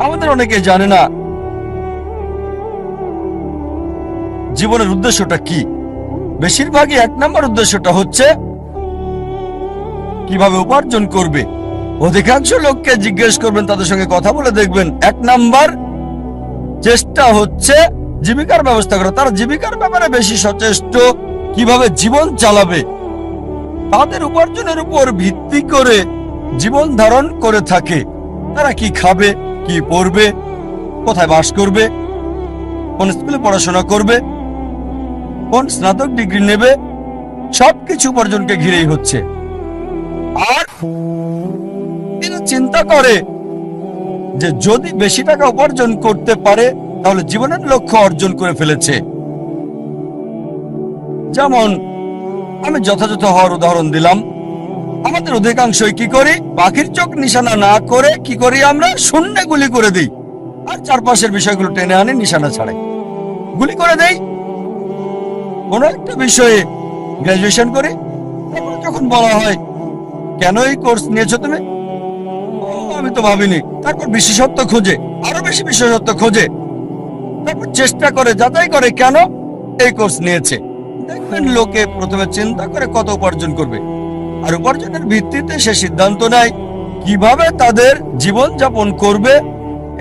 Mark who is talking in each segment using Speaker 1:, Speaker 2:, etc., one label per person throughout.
Speaker 1: আমাদের অনেকে জানে না জীবনের উদ্দেশ্যটা কি। বেশিরভাগই 1 নম্বর উদ্দেশ্যটা হচ্ছে কিভাবে উপার্জন করবে। অধিকাংশ লোককে জিজ্ঞেস করবেন, তাদের সঙ্গে কথা বলে দেখবেন 1 নাম্বার চেষ্টা হচ্ছে জীবিকার ব্যবস্থা করা। তারা জীবিকার ব্যাপারে বেশি সচেষ্ট, কিভাবে জীবন চালাবে। তাদের উপার্জনের উপর ভিত্তি করে জীবন ধারণ করে থাকে। তারা কি খাবে, কি পড়বে, কোথায় বাস করবে, কোন স্কুলে পড়াশোনা করবে, কোন স্নাতক ডিগ্রি নেবে, সবকিছু উপার্জনকে ঘিরেই হচ্ছে। আর তিনি চিন্তা করে যে যদি বেশি টাকা উপার্জন করতে পারে তাহলে জীবনের লক্ষ্য অর্জন করে ফেলেছে। যেমন আমি যথাযথ হওয়ার উদাহরণ দিলাম। আমাদের অধিকাংশই কি করি, পাখির চোখ নিশানা না করে কি করি, আমরা শূন্যে গুলি করে দিই আর চারপাশের বিষয়গুলো টেনে আনি, নিশানা ছাড়াই গুলি করে দেই। কোন একটা বিষয়ে গ্রাজুয়েশন করি, তারপর যখন বলা হয় কেন এই কোর্স নিয়েছো তুমি, আমি তো ভাবিনি। তারপর বিশেষত্ব খোঁজে, আরো বেশি বিশেষত্ব খোঁজে, তারপর চেষ্টা করে, যাচাই করে কেন এই কোর্স নিয়েছে। দেখবেন লোকে প্রথমে চিন্তা করে কত উপার্জন করবে, আর উপার্জনের ভিত্তিতে সে সিদ্ধান্ত নেয় কিভাবে তাদের জীবন যাপন করবে।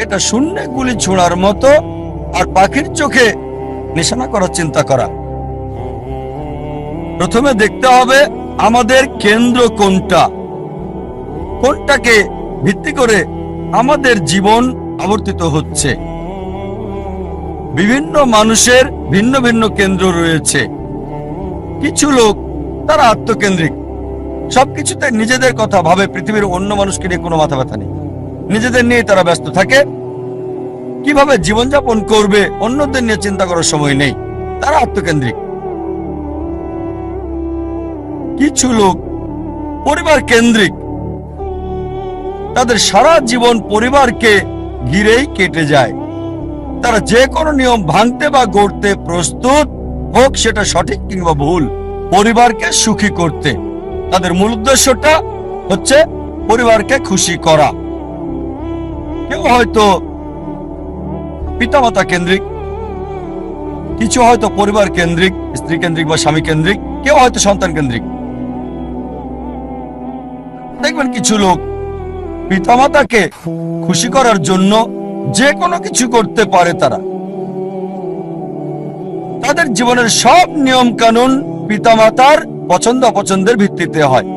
Speaker 1: এটা শূন্যে গুলি ছোড়ার মতো, আর পাখির চোখে নিশানা করার চিন্তা করা। প্রথমে দেখতে হবে আমাদের কেন্দ্র কোনটা, কোনটাকে ভিত্তি করে আমাদের জীবন আবর্তিত হচ্ছে। বিভিন্ন মানুষের ভিন্ন ভিন্ন কেন্দ্র রয়েছে। কিছু লোক তারা আত্মকেন্দ্রিক, সবকিছুতে নিজেদের কথা ভাবে, পৃথিবীর অন্য মানুষকে নিয়ে কোনো মাথা ব্যথা নেই, নিজেদের নিয়ে তারা ব্যস্ত থাকে। কিভাবে জীবনযাপন করবে অন্যদের নিয়ে চিন্তা করার সময় নেই, তারা আত্মকেন্দ্রিক। কিছু লোক পরিবার কেন্দ্রিক, তাদের সারা জীবন পরিবারকে ঘিরেই কেটে যায়। তারা যে কোনো নিয়ম ভাঙতে বা গড়তে প্রস্তুত, হোক সেটা সঠিক কিংবা ভুল, পরিবারকে সুখী করতে। তাদের মূল উদ্দেশ্যটা হচ্ছে পরিবারকে খুশি করা। কেউ হয়তো পিতামাতা কেন্দ্রিক, কিছু হয়তো পরিবার কেন্দ্রিক, স্ত্রী কেন্দ্রিক বা স্বামী কেন্দ্রিক, কেউ হয়তো সন্তান কেন্দ্রিক। দেখবেন কিছু লোক পিতামাতাকে খুশি করার জন্য যে কোনো কিছু করতে পারে। তাদের জীবনের সব নিয়ম কানুন পিতামাতার পছন্দ অপছন্দের ভিত্তিতে হয়।